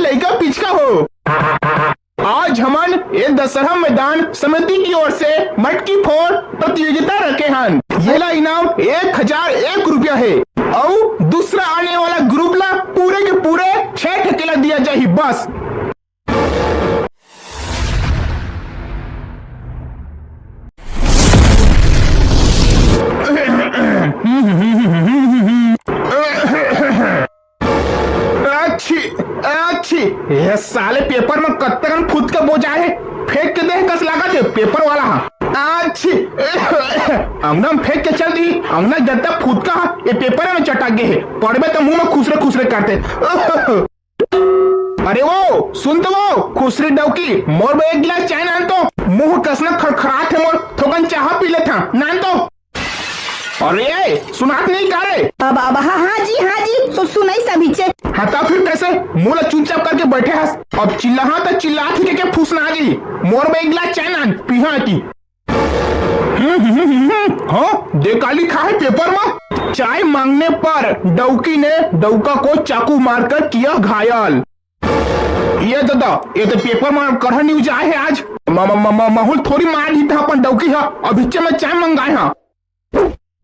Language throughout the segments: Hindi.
लड़का पिचका हो। आज हमन एक दशहरा मैदान समिति की ओर से मटकी फोड़ प्रतियोगिता रखे हन। येला इनाम 1001 रुपया है और दूसरा आने वाला ग्रुप ला पूरे के पूरे 6 ठेकेला दिया जाही बस। अच्छी ये साले पेपर में कत्तगन फुट के बोझा है, फेंक के देख कस लागत है पेपर वाला। अच्छी अंगना में फेंक के चल दी, अंगना जब फुट का ये पेपर में चटा गए है, पढ़बे तो मुंह में खुसरे खुसरे करते। अरे वो सुन तो वो खुसरी डौकी मोर में एक गिलास चाय नान तो मुंह कसना खड़खड़ाट है, मोर थोकन चाह पी ले था नान तो। अरे सुनात नहीं का रे? अब हाँ जी तो सुनाई सभी से। हाँ तो फिर कैसे मुँह चुपचाप करके बैठे हस? अब चिल्ला तो चिल्ला थी के फूसना जी मोर में एक गिलास चाय नान पीहा की। हाँ देखा लिखा है पेपर में, चाय मांगने पर डौकी ने डौका को चाकू मारकर किया घायल। ये दादा ये तो पेपर में कड़ा न्यूज आए है आज। माहौल थोड़ी मार दी था अपन डौकी है अभी में चाय मंगाए हाँ।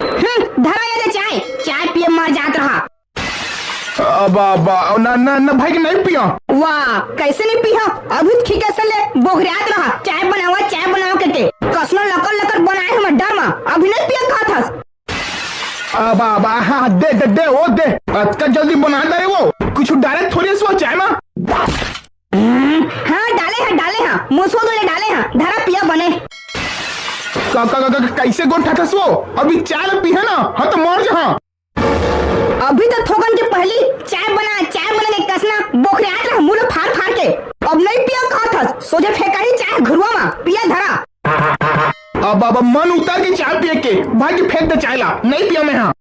धरा चाय चाय पिए मर जात रहा। ना भाई की नहीं पिया। वाह कैसे नहीं पिया? अभी ठीक से बोघरियात रहा चाय बनावा करके कसना लकर बनाए हम डर में अभी नहीं पिया कहा था। हाँ दे वो दे अतका जल्दी बना दे वो कुछ डाले थोड़ी सी चाय में। हाँ डाले हाँ मुसो तो डाले हाँ धरा पिया बने। कैसे गोठा था वो अभी चाय पी है ना? हाँ तो मर जा। अभी तो थोकन के पहली चाय बना के कसना बोखरियात रहा मुंह फाड़ के अब नहीं पिया कहा था सोचे फेंका ही चाय घुरवा में पिया धरा। अब मन उतर के चाय पिए के भाई की फेंक दे चाय ला नहीं पिया मैं। हाँ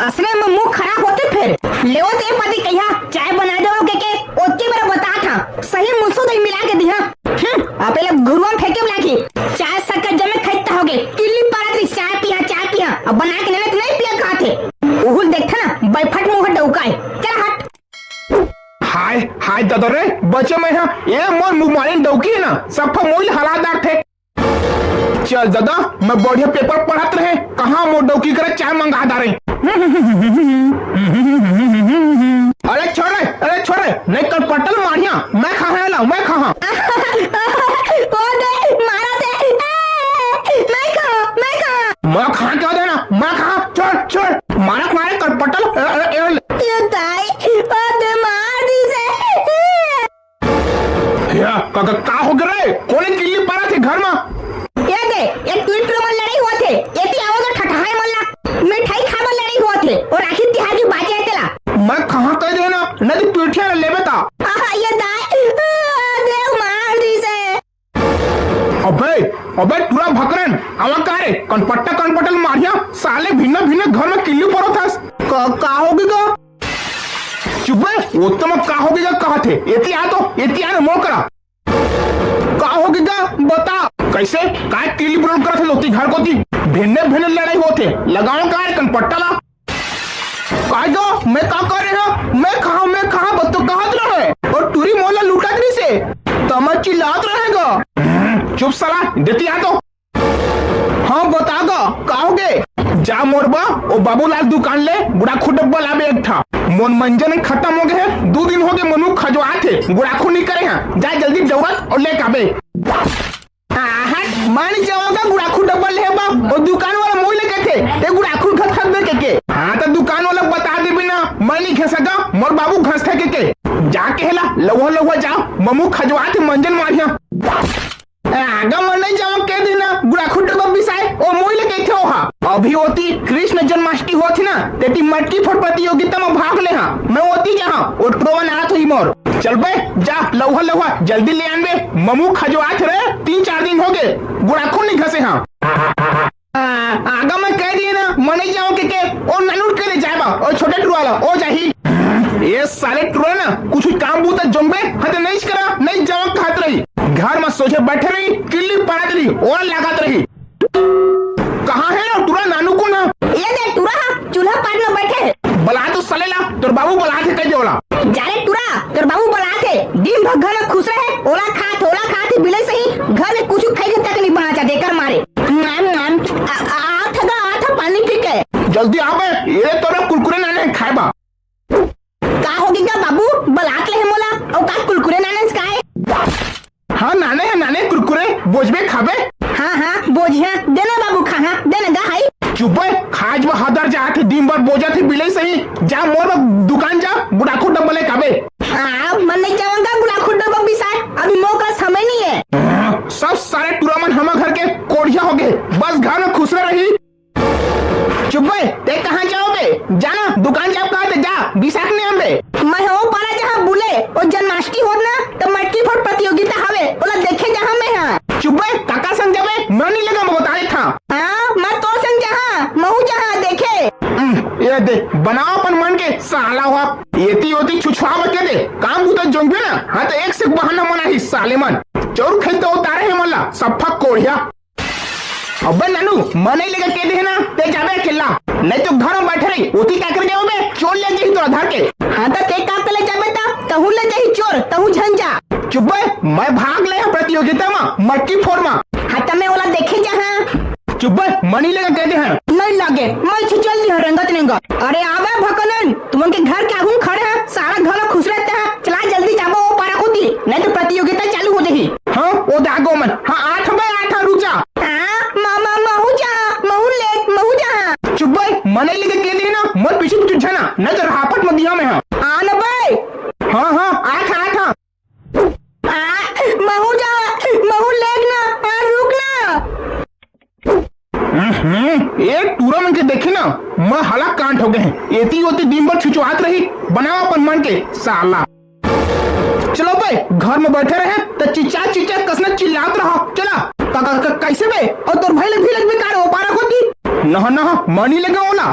असले में मुंह खराब होते फिर ले ते पति कहिया चाय बना दो के ओके मेरा बता था सही मुसो दही मिला के दिया। आप पहले घुरवा में फेंके बुला की चाय शक्कर जमे खैता होगे किल्ली पारत चाय पिया अब बना के नहीं पिया कहा थे उहुल देखता ना बैफट मुंह डौकाए चल हट। हाय दादा रे बचे में हाँ ये मोर मुंह मारे डौकी है ना सब मोल हलादार थे। चल दादा मैं बढ़िया पेपर पढ़ाते रहे कहाँ मोर डौकी करे चाय मंगा दा रहे। अरे छोड़े नहीं कर पटल मारिया मैं कहाँ ला मैं कहाँ मैं कहाँ क्या देना मैं कहाँ छोड़ मारे कर पटल का हो गए कौन किल्ली पड़ा थे घर में? ये दे एक ट्विटर में लड़ाई हुआ थे एती आवाज ठठाए मल्ला मिठाई खाबा लड़ाई हुआ थे और आखिर तिहार की बात है तेला मैं कहाँ कह देना नहीं पीठिया ले बता। ये देव मार दी से। अबे पूरा भकरन आवा का रे कनपटल मारिया साले भिन्न घर में किल्ली पड़ो था का होगी का चुप वो तो मैं का होगी का कहा थे एती आ मोकरा का होगी का बता कैसे काय किल्ली ब्रोड करा थे लोती घर को थी भिन्न लड़ाई होते लगाओ का रे कनपट्टा ला काय गो मैं का कर रहे हो मैं कहा बत्तो कहत रहे और टूरी मोला लूटा दी से तमच चिल्लात रहेगा। चुप साला देती आ तो हाँ बतागा कहोगे जा मोरबा ओ बाबूलाल दुकान ले गुड़ाखू डब्बा लाबे एक था मोन मंजन खत्म हो गए 2 दिन हो गए मनु खजवा थे गुड़ाखू नहीं करे हैं जा जल्दी दौड़त और ले काबे मान जाओगा गुड़ाखू डब्बा ले बा और दुकान वाला मोई लेके थे ये गुड़ाखू खत दे के हाँ तो दुकान वाला बता दे बिना मैं नहीं घसगा मोर बाबू घस थे के जाके हेला लौहा जाओ ममू खजवा थे मंजन मारिया आगा मन नहीं जाओ के देना गुड़ाखू डब्बा बिसाए ओ मोई लेके थे ओहा अभी होती कृष्ण जन्माष्टमी होती ना तेती मटकी फोड़ प्रतियोगिता में भाग ले हाँ मैं होती जहाँ और प्रोवन आ तो मोर चल बे जा लौहा जल्दी ले आन बे ममू खजवात रहे 3-4 दिन हो गए गुड़ाखू नहीं घसे हाँ आगा मैं कह दिए ना मैं नहीं जाऊँ के ओ नलूट के ले जाएगा और छोटे टुरवाला ओ जाही ये साले टुरा ना कुछ काम बूता जम्बे हते नहीं करा नहीं जाओ कहत रही घर में सोचे बैठे रही किल्ली पड़त रही और लागत रही कहाँ है ना टुरा नानू को ना ये दे टुरा चूल्हा पार में बैठे बला तो सलेला तोर बाबू बला थे कह जोला जाले टुरा बाबू बुलाते दिन भर घर में खुश रहे, ओला खाते बिले सही घर में कुछ खाई तक नहीं बना चाहते कर मारे। आ पानी पी के जल्दी आवे, ये तोरा कुरकुरे नाने खाए बा। का होगी क्या बाबू बलात ले मोला और का कुरकुरे नाने खाए? हाँ नाने कुरकुरे बोझबे खाबे। हाँ बोझिया देना बाबू खा देना गा हाई। चुप है, खाज में हदर जाते दिन भर बोझा थे बिले सही जा मोर दुकान जा बुढ़ाखू डब्बले खाबे। मन नहीं चाहूंगा बुढ़ाखू डब्बा बिसाए, अभी मौका समय नहीं है। सब सारे टूरामन हम घर के कोढ़िया हो गए, बस घर में खुश रही। चुप है, ते कहाँ जाओगे? जाना दुकान जाओ कहा जा बिसाख ने हमें। मैं हो पारा जहाँ बुले और जन्माष्टमी हो ना तो मटकी फोड़ प्रतियोगिता हवे बोला देखे जहाँ मैं हाँ। चुप है, काका संग जावे मैं नहीं लगा मैं बता था। हाँ मैं तो संग जहाँ महू जहाँ देखे। ये दे बनाओ अपन मन के साला हुआ येती छुछुआ बके दे काम बुता जोंगे ना। हाँ तो एक से बहाना मना ही साले मन चोर खेलते उतारे है मल्ला सफा कोढ़िया। अबे नानू मन नहीं लगा के दे ना ते जावे अकेला नहीं तो घर में बैठे रही उठी क्या कर जाओ बे चोर ले जाही तो आधार के। हाँ तो ते का ले जाबे ता तहू ले जाही चोर तहू झंझा। चुप है, मैं भाग ले प्रतियोगिता में मटकी फोड़ में। हाँ तो मैं वाला देखे जहाँ। चुप है, मनी लगा कहते हैं नहीं लगे मैं चल दी रंगत नहीं। अरे आवे भकनन तुम उनके घर के आगू खड़े हैं सारा घर में खुश रहते हैं, चला जल्दी जाबो वो पारा खुदी नहीं तो प्रतियोगिता चालू हो जाही। हाँ वो दागो मन। हाँ आठ रुक जा। महू जा। चुप भाई मने लेके के देना मत पीछे झना नहीं तो रापट मत दिया में। हाँ न भाई। हाँ आठ महू जा महू लेग ना रुक ना। एक टूर्नामेंट के देखे ना मैं हला कांट हो गए हैं एती होती दिन भर छुचुआत रही बनाओ अपन मन के साला। चलो भाई घर में बैठे रहे तो चिचा कसना चिल्लात रहो चला कैसे बे और तोर भाई भी लग बेकार हो पारा होती न मनी लगा ओला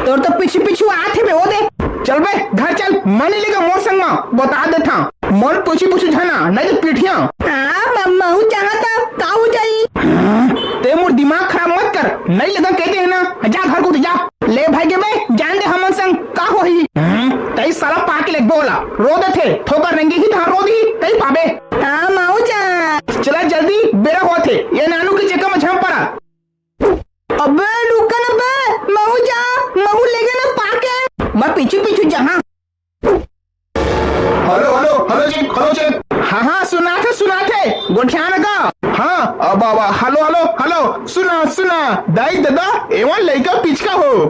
तोर तो पीछे आते बे ओ दे चल बे घर चल मनी लगा मोर संग में बता दे था मोर पीछे झना नहीं तो पीठिया। महू चाहता काऊ जाई ते मोर दिमाग खराब मत कर नहीं लगा कहते है ना जा घर को जा ले भाई के बे जान दे हमन संग का होही तई साला पाके लग बोला रो दे थे ठोकर रेंगे ही था रो दी तई पाबे। हां माऊ जा चला जल्दी बेरा होते ये नानू की जगह में झम पड़ा। अबे रुक ना बे महू जा महू लेगे ना पाके मैं पीछे जहां। हेलो जी हाँ सुना थे गोठियान का। हाँ अब हेलो सुना दाई दादा एवं लड़का पिछका हो।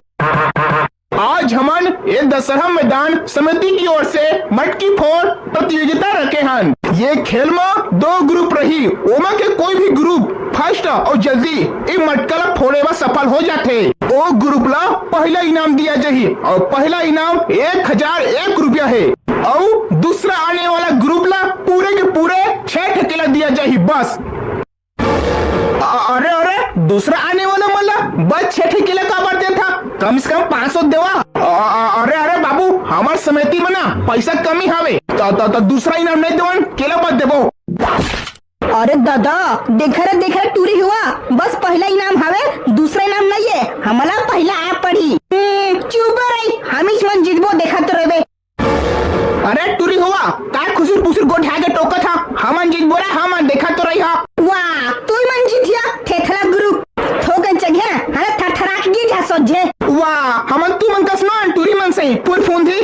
आज हमन एक दशहरा मैदान समिति की ओर से मटकी फोड़ प्रतियोगिता रखे हैं। ये खेल में 2 ग्रुप रही ओमा के कोई भी ग्रुप फर्स्ट और जल्दी एक मटका फोड़े में सफल हो जाते ओ ग्रुप ला पहला इनाम दिया जाही और पहला इनाम 1001 रुपया है और दूसरा आने वाला ग्रुप ला पूरे के पूरे 6 ठेकेला दिया जाही बस। अरे दूसरा आने वाला मतलब बस 6 ठेकेला का बढ़ते था कम से कम 500 देवा। अरे बाबू हमार समिति में ना पैसा कमी हवे तो दूसरा इनाम नहीं देवन केला मत देबो। अरे दादा देख रहे टूरी हुआ बस पहला इनाम हवे दूसरा इनाम नहीं है हमारा पहला आया पड़ी। चुप रही हम इस मन जीतबो देखा तो रहे। अरे टूरी हुआ का खुसुर पुसुर गोठा के टोका था हमन जीतबो रे हमन देखा तो रही। वाह तू मन जीतिया थेथला ग्रुप ठोकन चढ़िया हरे थरथराक गी जा सोझे। वाह हमन तू मन कसना टूरी मन सही पूर फोन थी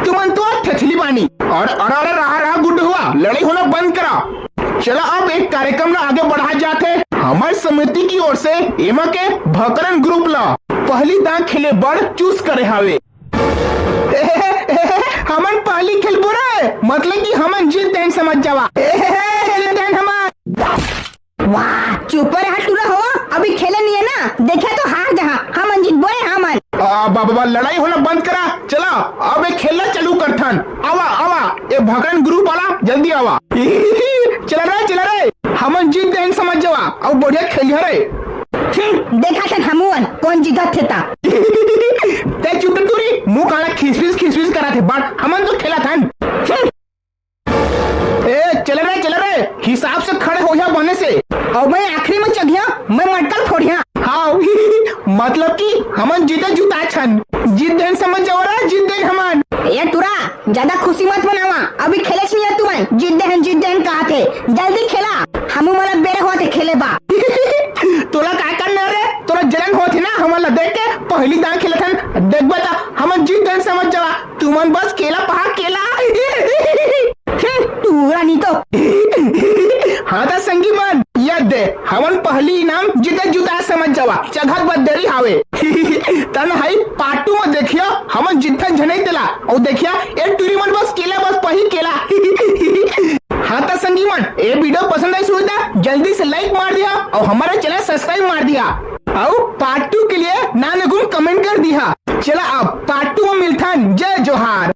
तू मन तो थथली बानी और अरे रहा गुड हुआ लड़ाई होना बंद करा। चला अब एक कार्यक्रम ला आगे बढ़ा जाते हमारे समिति की ओर से एमा के भकरन ग्रुप ला पहली दांत खेले बड़ चूस करे हावे। हमन पहली खेल बुरा मतलब कि हमन जीत दें समझ जावा। वाह चुप रहा टूरा हो अभी खेले नहीं है ना देखे तो हार जहाँ हमन जीत बोले हमन। बाबा लड़ाई होना बंद करा चला अब एक खेलना चालू करथन आवा ये भगन ग्रुप वाला जल्दी आवा। चला रे हमन जीत दें समझ जावा और बढ़िया खेल रे। देखा था हमुन कौन जीता थे ता ते चुप टूरी मुंह काला खिसविस करा थे बट हमन तो खेला था। चल रे हिसाब से खड़े हो जा बने से और मैं आखिरी में चढ़िया मैं मटकल फोड़िया। हाँ मतलब कि हमन जीते जुता छन जीत देन समझ जाओ रे जीत देन हमन। ये टूरा ज्यादा खुशी मत मनावा अभी खेले हवे, जल्दी खेला। हमू मला बेरे होते खेले बा। तोला काय करना रे? तोला जलन होती ना हमारा देख के पहली दान खेलत हन। देख बता हम जीत गए समझ जावा। तुमन बस केला पहा केला। तू रानी तो हाँ तो संगी मन याद दे हमन पहली इनाम जीते जुता समझ जावा। चघत बदरी हावे। तन हाई पाटू में देखियो हमन जितना झनई देला और देखिया ए टूरी मन बस केला बस पही केला। हाँ तो संगी मन ये वीडियो पसंद आई सुविधा जल्दी से लाइक मार दिया और हमारा चैनल सब्सक्राइब मार दिया और पार्ट 2 के लिए नाम कमेंट कर दिया। चला अब पार्ट 2 में मिलता। जय जोहार।